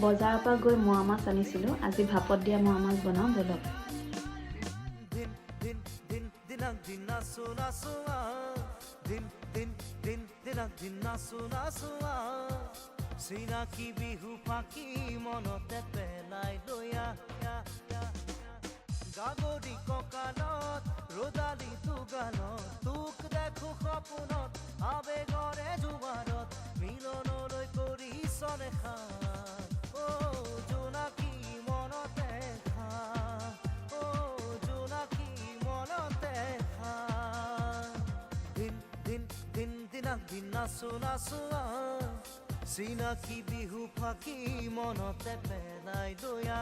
বজাৰৰ পৰা গৈ মোৱা মাছ আনিছিলোঁ। আজি ভাপত দিয়া মোৱা মাছ বনাওঁ ব'লক। চিনাকি বিহু ফাঁকি মনতে পেলাই লৈয়া গাগৰি কঁকালত ৰদালি তোগালত তোক দেখো সপোনত আবেগৰে জোৱাৰত মিলনলৈ কৰিছ দেখা অ জোনাকী মনতে খা অ জোনাকী মনতে খা দিন দিন দিন দিনাক দিন নাচো নাচো চিনাকি বিহু ফাঁকি মনতে পেলাই লৈয়া